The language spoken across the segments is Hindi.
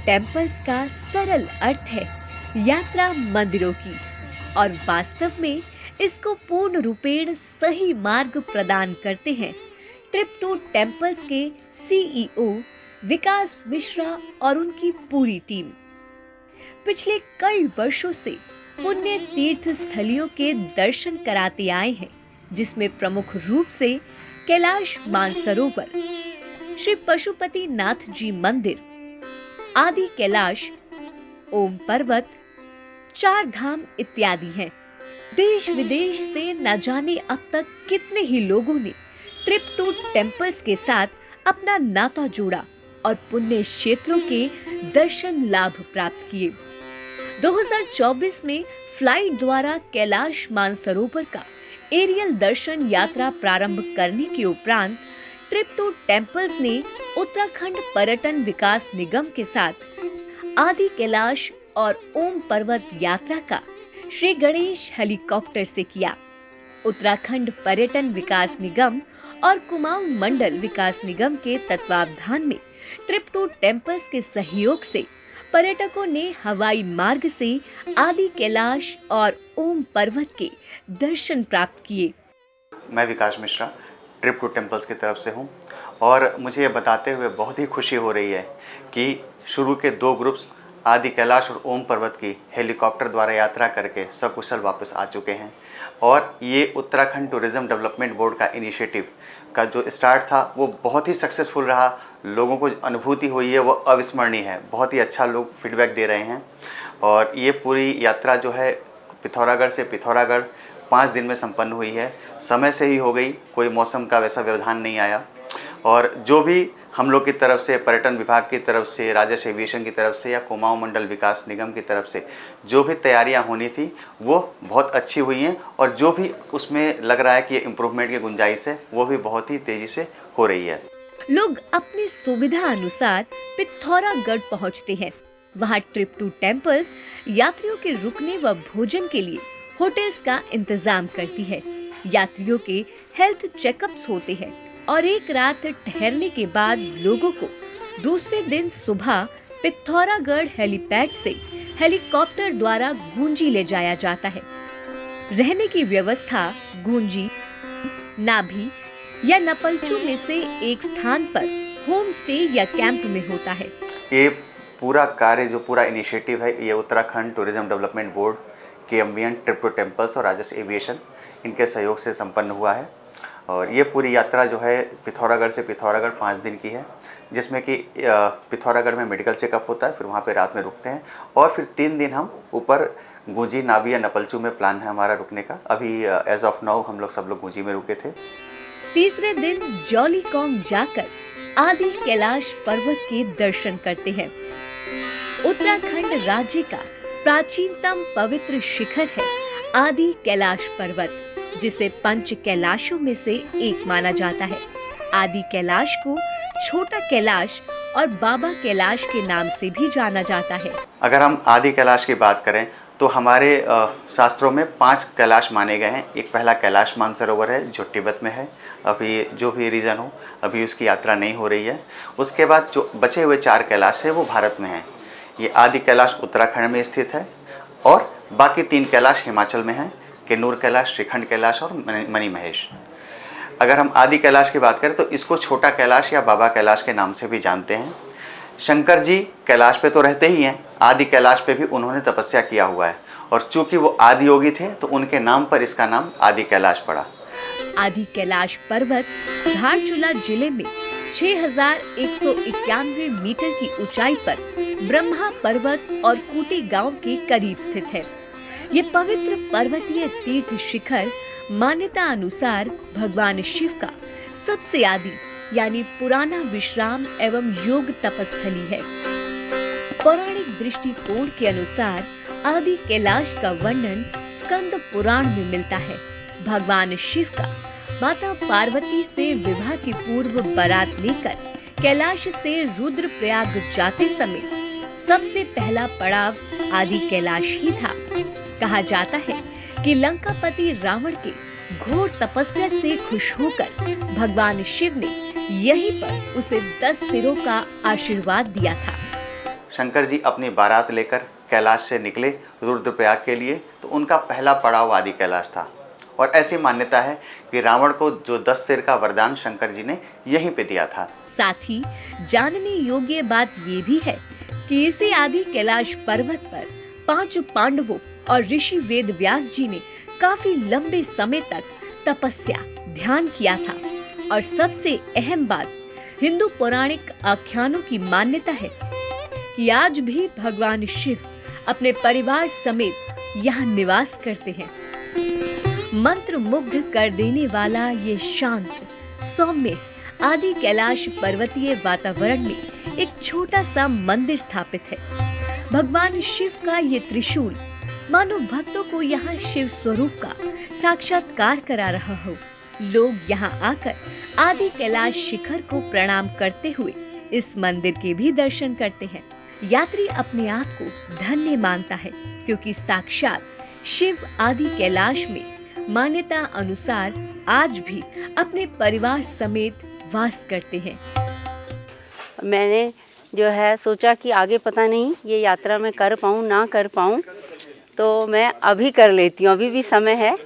टेम्पल्स का सरल अर्थ है यात्रा मंदिरों की, और वास्तव में इसको पूर्ण रूपेण सही मार्ग प्रदान करते हैं ट्रिप टू टेम्पल्स के सीईओ विकास मिश्रा और उनकी पूरी टीम। पिछले कई वर्षों से पुण्य तीर्थ स्थलियों के दर्शन कराते आए हैं, जिसमें प्रमुख रूप से कैलाश मानसरोवर, श्री पशुपति नाथ जी मंदिर, आदि कैलाश, ओम पर्वत, चार धाम इत्यादि हैं। देश विदेश से न जाने अब तक कितने ही लोगों ने ट्रिप टू टेम्पल्स के साथ अपना नाता जोड़ा और पुण्य क्षेत्रों के दर्शन लाभ प्राप्त किए। 2024 में फ्लाइट द्वारा कैलाश मानसरोवर का एरियल दर्शन यात्रा प्रारंभ करने के उपरांत ट्रिप टू टेम्पल्स ने उत्तराखंड पर्यटन विकास निगम के साथ आदि कैलाश और ओम पर्वत यात्रा का श्री गणेश हेलीकॉप्टर से किया। उत्तराखंड पर्यटन विकास निगम और कुमाऊं मंडल विकास निगम के तत्वावधान में ट्रिप टू टेम्पल्स के सहयोग से पर्यटकों ने हवाई मार्ग से आदि कैलाश और ओम पर्वत के दर्शन प्राप्त किए। मैं विकास मिश्रा ट्रिप टू टेम्पल्स की तरफ से हूं और मुझे ये बताते हुए बहुत ही खुशी हो रही है कि शुरू के 2 ग्रुप्स आदि कैलाश और ओम पर्वत की हेलीकॉप्टर द्वारा यात्रा करके सकुशल वापस आ चुके हैं। और ये उत्तराखंड टूरिज्म डेवलपमेंट बोर्ड का इनिशिएटिव का जो स्टार्ट था वो बहुत ही सक्सेसफुल रहा। लोगों को अनुभूति हुई है वो अविस्मरणीय है। बहुत ही अच्छा लोग फीडबैक दे रहे हैं। और ये पूरी यात्रा जो है पिथौरागढ़ से पिथौरागढ़ 5 दिन में संपन्न हुई है। समय से ही हो गई, कोई मौसम का वैसा व्यवधान नहीं आया। और जो भी हम लोग की तरफ से, पर्यटन विभाग की तरफ से, राजस्व एविएशन की तरफ से या कुमाऊं मंडल विकास निगम की तरफ से जो भी तैयारियां होनी थी वो बहुत अच्छी हुई हैं। और जो भी उसमें लग रहा है कि इम्प्रूवमेंट की गुंजाइश है वो भी बहुत ही तेज़ी से हो रही है। लोग अपनी सुविधा अनुसार पिथौरागढ़ पहुंचते हैं। वहां ट्रिप टू टेम्पल्स यात्रियों के रुकने व भोजन के लिए होटल्स का इंतजाम करती है। यात्रियों के हेल्थ चेकअप्स होते हैं और एक रात ठहरने के बाद लोगों को दूसरे दिन सुबह पिथौरागढ़ हेलीपैड से हेलीकॉप्टर द्वारा गूंजी ले जाया जाता है। रहने की व्यवस्था गूंजी, नाभी या नपलचू में से एक स्थान पर होम स्टे या कैंप में होता है। ये पूरा कार्य, जो पूरा इनिशिएटिव है, ये Uttarakhand tourism development board, KMVN, trip to temples और राजस्व एविएशन इनके सहयोग से संपन्न हुआ है। और ये पूरी यात्रा जो है पिथौरागढ़ से पिथौरागढ़ 5 दिन की है, जिसमें कि पिथौरागढ़ में मेडिकल चेकअप होता है, फिर वहाँ पे रात में रुकते हैं और फिर 3 दिन हम ऊपर गूंजी, नाभी या नपलचू में प्लान है हमारा रुकने का। अभी एज ऑफ नाउ हम लोग सब लोग गूंजी में रुके थे। तीसरे दिन जौलीकॉन्ग जाकर आदि कैलाश पर्वत के दर्शन करते हैं। उत्तराखंड राज्य का प्राचीनतम पवित्र शिखर है आदि कैलाश पर्वत, जिसे 5 कैलाशों में से एक माना जाता है। आदि कैलाश को छोटा कैलाश और बाबा कैलाश के नाम से भी जाना जाता है। अगर हम आदि कैलाश की बात करें तो हमारे शास्त्रों में 5 कैलाश माने गए हैं। एक पहला कैलाश मानसरोवर है जो तिब्बत में है। अभी जो भी रीज़न हो, अभी उसकी यात्रा नहीं हो रही है। उसके बाद जो बचे हुए 4 कैलाश है वो भारत में हैं। ये आदि कैलाश उत्तराखंड में स्थित है और बाकी 3 कैलाश हिमाचल में हैं, किन्नूर कैलाश, श्रीखंड कैलाश और मणि महेश। अगर हम आदि कैलाश की बात करें तो इसको छोटा कैलाश या बाबा कैलाश के नाम से भी जानते हैं। शंकर जी कैलाश पे तो रहते ही हैं, आदि कैलाश पे भी उन्होंने तपस्या किया हुआ है और चूंकि वो आदि योगी थे तो उनके नाम पर इसका नाम आदि कैलाश पड़ा। आदि कैलाश पर्वत धारचूला जिले में 6191 मीटर की ऊंचाई पर ब्रह्मा पर्वत और कूटी गांव के करीब स्थित है। ये पवित्र पर्वतीय तीर्थ शिखर मान्यता अनुसार भगवान शिव का सबसे आदि यानी पुराना विश्राम एवं योग तपस्थली है। पौराणिक दृष्टिकोण के अनुसार आदि कैलाश का वर्णन स्कंद पुराण में मिलता है। भगवान शिव का माता पार्वती से विवाह की पूर्व बारात लेकर कैलाश से रुद्रप्रयाग जाते समय सबसे पहला पड़ाव आदि कैलाश ही था। कहा जाता है कि लंकापति रावण के घोर तपस्या से खुश होकर भगवान शिव ने यहीं पर उसे 10 सिरों का आशीर्वाद दिया था। शंकर जी अपनी बारात लेकर कैलाश से निकले रुद्रप्रयाग के लिए, तो उनका पहला पड़ाव आदि कैलाश था। और ऐसी मान्यता है कि रावण को जो 10 सिर का वरदान शंकर जी ने यहीं पे दिया था। साथ ही जानने योग्य बात ये भी है कि इसी आदि कैलाश पर्वत पर 5 पांडवों और ऋषि वेद व्यास जी ने काफी लंबे समय तक तपस्या ध्यान किया था। और सबसे अहम बात, हिंदू पौराणिक आख्यानों की मान्यता है कि आज भी भगवान शिव अपने परिवार समेत यहाँ निवास करते हैं। मंत्र मुग्ध कर देने वाला ये शांत सौम्य आदि कैलाश पर्वतीय वातावरण में एक छोटा सा मंदिर स्थापित है। भगवान शिव का ये त्रिशूल मानो भक्तों को यहाँ शिव स्वरूप का साक्षात्कार करा रहा हो। लोग यहाँ आकर आदि कैलाश शिखर को प्रणाम करते हुए इस मंदिर के भी दर्शन करते हैं। यात्री अपने आप को धन्य मानता है, क्योंकि साक्षात शिव आदि कैलाश में मान्यता अनुसार आज भी अपने परिवार समेत वास करते हैं। मैंने जो है सोचा कि आगे पता नहीं ये यात्रा मैं कर पाऊँ ना कर पाऊँ, तो मैं अभी कर लेती हूँ, अभी भी समय है।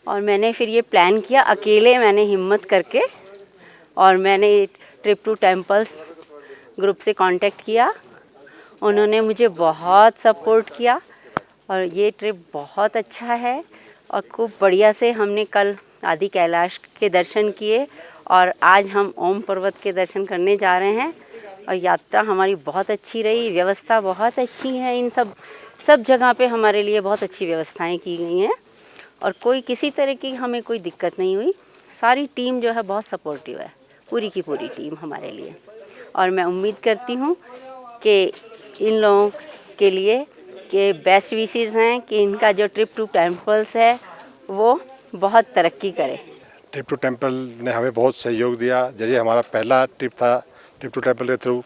और मैंने फिर ये प्लान किया अकेले, मैंने हिम्मत करके, और मैंने ट्रिप टू टेम्पल्स ग्रुप से कांटेक्ट किया। उन्होंने मुझे बहुत सपोर्ट किया और ये ट्रिप बहुत अच्छा है। और खूब बढ़िया से हमने कल आदि कैलाश के दर्शन किए और आज हम ओम पर्वत के दर्शन करने जा रहे हैं। और यात्रा हमारी बहुत अच्छी रही, व्यवस्था बहुत अच्छी है। इन सब जगह पे हमारे लिए बहुत अच्छी व्यवस्थाएं की गई हैं और कोई किसी तरह की हमें कोई दिक्कत नहीं हुई। सारी टीम जो है बहुत सपोर्टिव है, पूरी की पूरी टीम हमारे लिए। और मैं उम्मीद करती हूँ कि इन लोगों के लिए के बेस्ट विशेस हैं कि इनका जो ट्रिप टू टेम्पल्स है वो बहुत तरक्की करे। ट्रिप टू टेम्पल ने हमें बहुत सहयोग दिया। जैसे हमारा पहला ट्रिप था, ट्रिप टू टेम्पल के थ्रू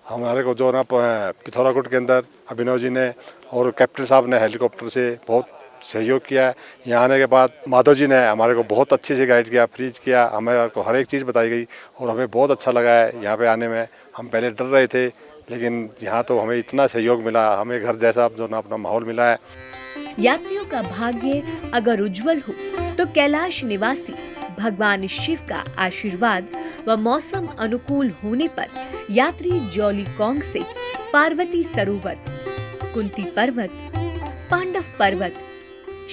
हमारे को जो ना पिथौरागढ़ के अंदर अभिनव जी ने और कैप्टन साहब ने हेलीकॉप्टर से बहुत सहयोग किया। यहाँ आने के बाद माधव जी ने हमारे को बहुत अच्छे से गाइड किया, फ्रीज किया, हमें को हर एक चीज़ बताई गई और हमें बहुत अच्छा लगा है यहाँ पे आने में। हम पहले डर रहे थे, लेकिन यहाँ तो हमें इतना सहयोग मिला, हमें घर जैसा जो ना अपना माहौल मिला है। यात्रियों का भाग्य अगर उज्जवल हो तो कैलाश निवासी भगवान शिव का आशीर्वाद व मौसम अनुकूल होने पर यात्री जौलीकोंग से पार्वती सरोवर, कुंती पर्वत, पांडव पर्वत,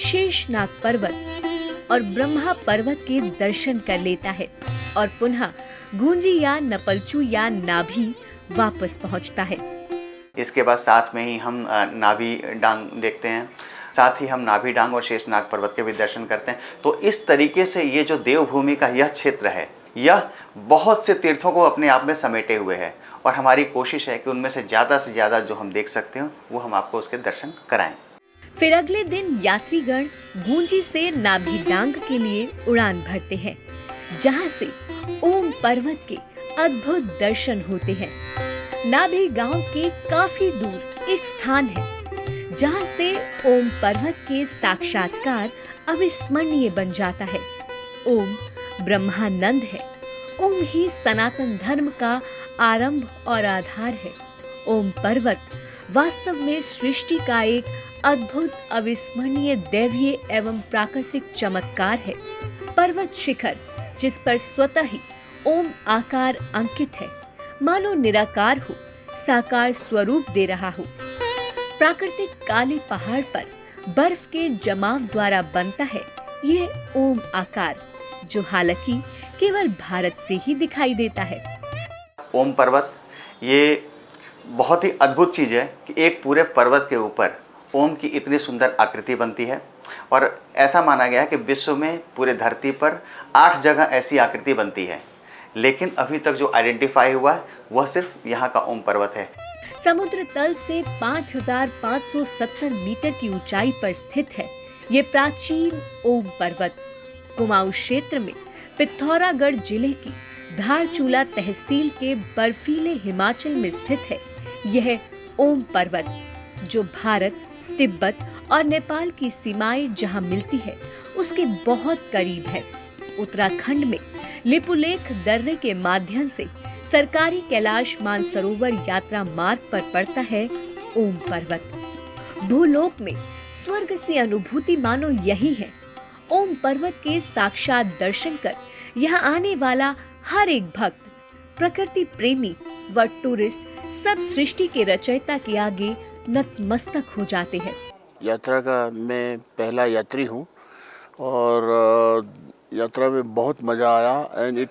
शेषनाग पर्वत और ब्रह्मा पर्वत के दर्शन कर लेता है और पुनः गूंजी या नपलचू या नाभि वापस पहुंचता है। इसके बाद साथ में ही हम नाभि डांग देखते हैं, साथ ही हम नाभि डांग और शेषनाग पर्वत के भी दर्शन करते हैं। तो इस तरीके से ये जो देवभूमि का यह क्षेत्र है, यह बहुत से तीर्थों को अपने आप में समेटे हुए है और हमारी कोशिश है कि उनमें से ज़्यादा जो हम देख सकते हो वो हम आपको उसके दर्शन कराएं। फिर अगले दिन यात्रीगण गूंजी से नाभि डांग के लिए उड़ान भरते हैं, जहां से ओम पर्वत के अद्भुत दर्शन होते हैं। नाभि गांव के काफी दूर एक स्थान है जहां से ओम पर्वत के साक्षात्कार अविस्मरणीय बन जाता है। ओम ब्रह्मानंद है, ओम ही सनातन धर्म का आरंभ और आधार है। ओम पर्वत वास्तव में सृष्टि का एक अद्भुत अविस्मरणीय दैवीय एवं प्राकृतिक चमत्कार है। पर्वत शिखर जिस पर स्वतः ही ओम आकार अंकित है, मानो निराकार हो, साकार स्वरूप दे रहा हो। प्राकृतिक काले पहाड़ पर बर्फ के जमाव द्वारा बनता है यह ओम आकार, जो हालांकि केवल भारत से ही दिखाई देता है। ओम पर्वत ये बहुत ही अद्भुत चीज़ है कि एक पूरे पर्वत के ऊपर ओम की इतनी सुंदर आकृति बनती है और ऐसा माना गया है कि विश्व में पूरे धरती पर 8 जगह ऐसी आकृति बनती है, लेकिन अभी तक जो आइडेंटिफाई हुआ है वह सिर्फ यहाँ का ओम पर्वत है। समुद्र तल से 5,570 मीटर की ऊंचाई पर स्थित है ये प्राचीन ओम पर्वत। कुमाऊं क्षेत्र में पिथौरागढ़ जिले की धारचूला तहसील के बर्फीले हिमाचल में स्थित है यह ओम पर्वत, जो भारत, तिब्बत और नेपाल की सीमाएं जहां मिलती है उसके बहुत करीब है। उत्तराखंड में लिपुलेख दर्रे के माध्यम से सरकारी कैलाश मानसरोवर यात्रा मार्ग पर पड़ता है ओम पर्वत। भूलोक में स्वर्ग सी अनुभूति मानो यही है। ओम पर्वत के साक्षात दर्शन कर यहाँ आने वाला हर एक भक्त, प्रकृति प्रेमी व टूरिस्ट सब सृष्टि के रचयिता के आगे नतमस्तक हो जाते हैं। यात्रा का मैं पहला यात्री हूँ और यात्रा में बहुत मज़ा आया and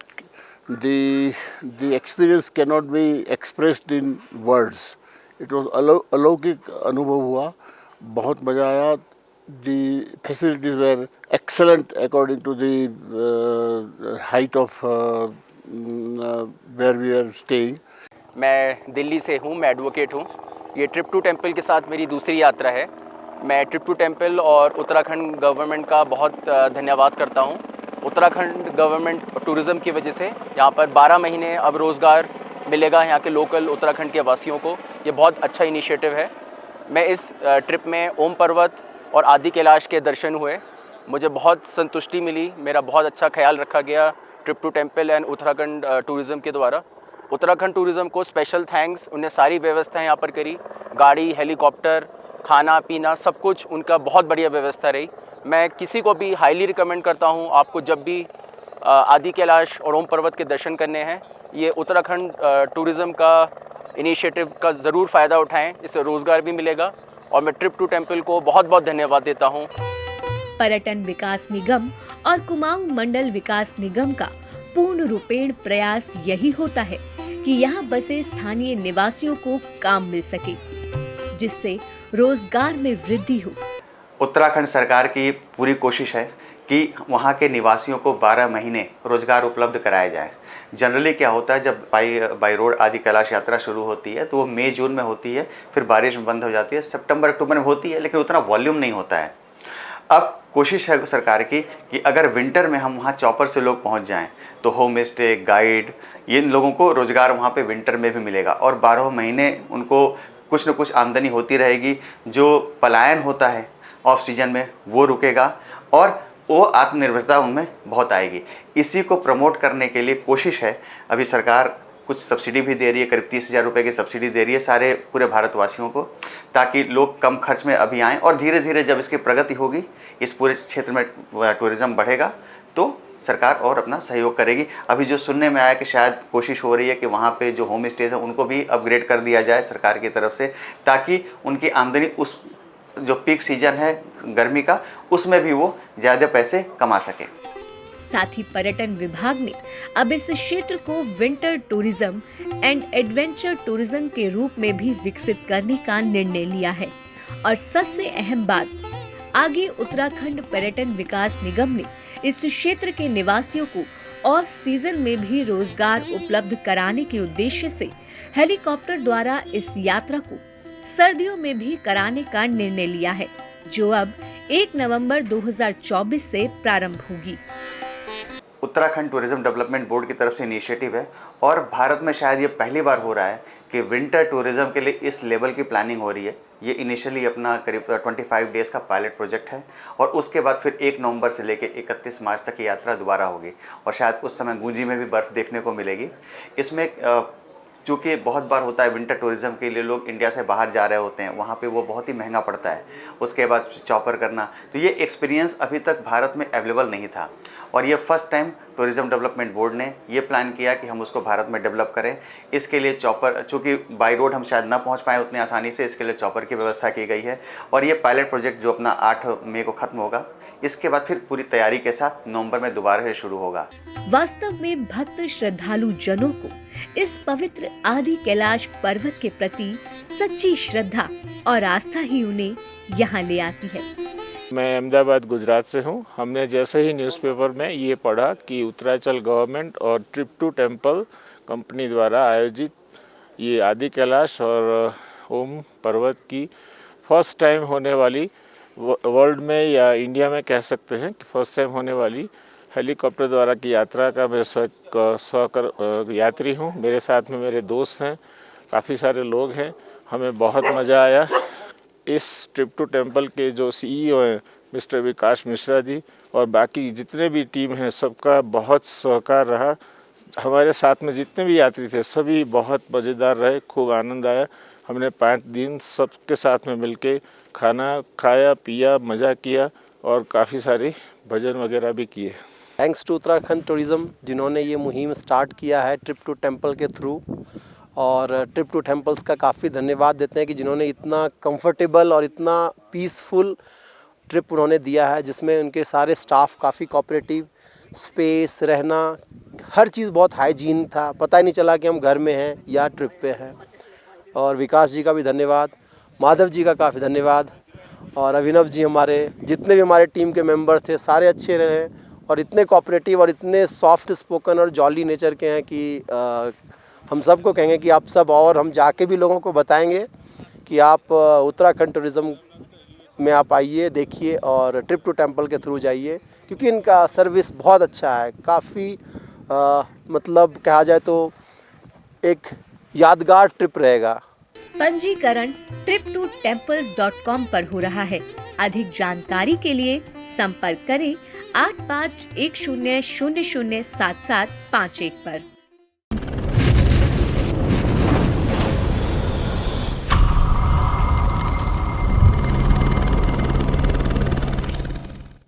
the experience cannot be expressed in words. It was अलौकिक अनुभव हुआ, बहुत मज़ा आया। The facilities were excellent according to the height of where we are staying. मैं दिल्ली से हूँ, मैं एडवोकेट हूँ। ये ट्रिप टू टेम्पल के साथ मेरी दूसरी यात्रा है। मैं ट्रिप टू टेम्पल और उत्तराखंड गवर्नमेंट का बहुत धन्यवाद करता हूँ। उत्तराखंड गवर्नमेंट टूरिज़्म की वजह से यहाँ पर 12 महीने अब रोज़गार मिलेगा यहाँ के लोकल उत्तराखंड के वासियों को। ये बहुत अच्छा इनिशिएटिव है। मैं इस ट्रिप में ओम पर्वत और आदि कैलाश के दर्शन हुए, मुझे बहुत संतुष्टि मिली। मेरा बहुत अच्छा ख्याल रखा गया trip to temple and Uttarakhand tourism के द्वारा। उत्तराखंड टूरिज़्म को स्पेशल थैंक्स, उन्हें सारी व्यवस्थाएं यहाँ पर करी, गाड़ी, हेलीकॉप्टर, खाना पीना सब कुछ उनका बहुत बढ़िया व्यवस्था रही। मैं किसी को भी हाईली रिकमेंड करता हूँ, आपको जब भी आदि कैलाश और ओम पर्वत के दर्शन करने हैं, ये उत्तराखंड टूरिज़्म का इनिशिएटिव का ज़रूर फ़ायदा उठाएं, इससे रोज़गार भी मिलेगा। और मैं ट्रिप टू टेम्पल को बहुत बहुत धन्यवाद देता हूँ। पर्यटन विकास निगम और कुमाऊं मंडल विकास निगम का पूर्ण रूपेण प्रयास यही होता है कि यहाँ बसे स्थानीय निवासियों को काम मिल सके, जिससे रोजगार में वृद्धि हो। उत्तराखंड सरकार की पूरी कोशिश है कि वहाँ के निवासियों को 12 महीने रोजगार उपलब्ध कराया जाए। जनरली क्या होता है, जब बाई रोड आदि कैलाश यात्रा शुरू होती है तो वो मई जून में होती है, फिर बारिश में बंद हो जाती है, सितंबर अक्टूबर में होती है, लेकिन उतना वॉल्यूम नहीं होता है। अब कोशिश है सरकार की कि अगर विंटर में हम वहाँ चॉपर से लोग पहुँच जाएँ तो होम स्टे, गाइड, इन लोगों को रोज़गार वहाँ पे विंटर में भी मिलेगा और 12 महीने उनको कुछ न कुछ आमदनी होती रहेगी। जो पलायन होता है ऑफ सीजन में वो रुकेगा और वो आत्मनिर्भरता उनमें बहुत आएगी। इसी को प्रमोट करने के लिए कोशिश है। अभी सरकार कुछ सब्सिडी भी दे रही है, करीब 30,000 रुपये की सब्सिडी दे रही है पूरे भारतवासियों को, ताकि लोग कम खर्च में अभी आएँ और धीरे धीरे जब इसकी प्रगति होगी, इस पूरे क्षेत्र में टूरिज़्म बढ़ेगा तो सरकार और अपना सहयोग करेगी। अभी जो सुनने में आया कि शायद कोशिश हो रही है कि वहाँ पे जो होम स्टेज है उनको भी अपग्रेड कर दिया जाए सरकार की तरफ से, ताकि उनकी आमदनी उस जो पीक सीजन है गर्मी का, उसमें भी वो ज़्यादा पैसे कमा सके। साथ ही पर्यटन विभाग ने अब इस क्षेत्र को winter tourism and adventure tourism के रूप में भी विकसित करने का निर्णय लिया है। और सबसे अहम बात, आगे उत्तराखंड पर्यटन विकास निगम ने इस क्षेत्र के निवासियों को ऑफ सीजन में भी रोजगार उपलब्ध कराने के उद्देश्य से हेलीकॉप्टर द्वारा इस यात्रा को सर्दियों में भी कराने का निर्णय लिया है, जो अब 1 नवंबर 2024 से प्रारंभ होगी। उत्तराखंड टूरिज्म डेवलपमेंट बोर्ड की तरफ से इनिशिएटिव है और भारत में शायद ये पहली बार हो रहा है कि विंटर टूरिज्म के लिए इस लेवल की प्लानिंग हो रही है। ये इनिशियली अपना करीब 25 डेज़ का पायलट प्रोजेक्ट है और उसके बाद फिर 1 नवंबर से लेकर 31 मार्च तक की यात्रा दोबारा होगी और शायद उस समय गूंजी में भी बर्फ़ देखने को मिलेगी। इसमें चूँकि बहुत बार होता है विंटर टूरिज़्म के लिए लोग इंडिया से बाहर जा रहे होते हैं, वहाँ पे वो बहुत ही महंगा पड़ता है, उसके बाद चॉपर करना, तो ये एक्सपीरियंस अभी तक भारत में अवेलेबल नहीं था और ये first time tourism development board ने ये प्लान किया कि हम उसको भारत में डेवलप करें। इसके लिए चॉपर, चूँकि बाई रोड हम शायद ना पहुँच पाए उतनी आसानी से, इसके लिए चॉपर की व्यवस्था की गई है और ये पायलट प्रोजेक्ट जो अपना 8 मई को ख़त्म होगा, इसके बाद फिर पूरी तैयारी के साथ नवंबर में दोबारा से शुरू होगा। वास्तव में भक्त श्रद्धालु जनों को इस पवित्र आदि कैलाश पर्वत के प्रति सच्ची श्रद्धा और आस्था ही उन्हें यहाँ ले आती है। मैं अहमदाबाद गुजरात से हूँ। हमने जैसे ही न्यूज़पेपर में ये पढ़ा कि उत्तरांचल गवर्नमेंट और ट्रिप टू टेम्पल कंपनी द्वारा आयोजित ये आदि कैलाश और ओम पर्वत की फर्स्ट टाइम होने वाली, वर्ल्ड में या इंडिया में कह सकते हैं कि फर्स्ट टाइम होने वाली हेलीकॉप्टर द्वारा की यात्रा का मैं यात्री हूँ। मेरे साथ में मेरे दोस्त हैं, काफ़ी सारे लोग हैं। हमें बहुत मज़ा आया। इस ट्रिप टू टेम्पल के जो CEO हैं मिस्टर विकास मिश्रा जी और बाकी जितने भी टीम हैं, सबका बहुत सहकार रहा। हमारे साथ में जितने भी यात्री थे सभी बहुत मज़ेदार रहे, खूब आनंद आया। हमने 5 दिन सबके साथ में मिलके खाना खाया, पिया, मज़ा किया और काफ़ी सारी भजन वगैरह भी किए। थैंक्स टू उत्तराखंड टूरिज़्म जिन्होंने ये मुहिम स्टार्ट किया है ट्रिप टू टेम्पल के थ्रू, और ट्रिप टू टेम्पल्स का काफ़ी धन्यवाद देते हैं कि जिन्होंने इतना कंफर्टेबल और इतना पीसफुल ट्रिप उन्होंने दिया है, जिसमें उनके सारे स्टाफ काफ़ी कोऑपरेटिव, स्पेस, रहना, हर चीज़ बहुत हाइजीन था, पता ही नहीं चला कि हम घर में हैं या ट्रिप पे हैं। और विकास जी का भी धन्यवाद, माधव जी का काफ़ी धन्यवाद, और अभिनव जी, हमारे जितने भी हमारे टीम के मेंबर थे सारे अच्छे रहे और इतने कोऑपरेटिव और इतने सॉफ्ट स्पोकन और जॉली नेचर के हैं कि हम सबको कहेंगे कि आप सब, और हम जाके भी लोगों को बताएंगे कि आप उत्तराखंड टूरिज़्म में आप आइए, देखिए और ट्रिप टू टेम्पल के थ्रू जाइए, क्योंकि इनका सर्विस बहुत अच्छा है। काफ़ी मतलब कहा जाए तो एक यादगार ट्रिप रहेगा। पंजीकरण trip2temples.com पर हो रहा है। अधिक जानकारी के लिए संपर्क करें 8510007751 पर।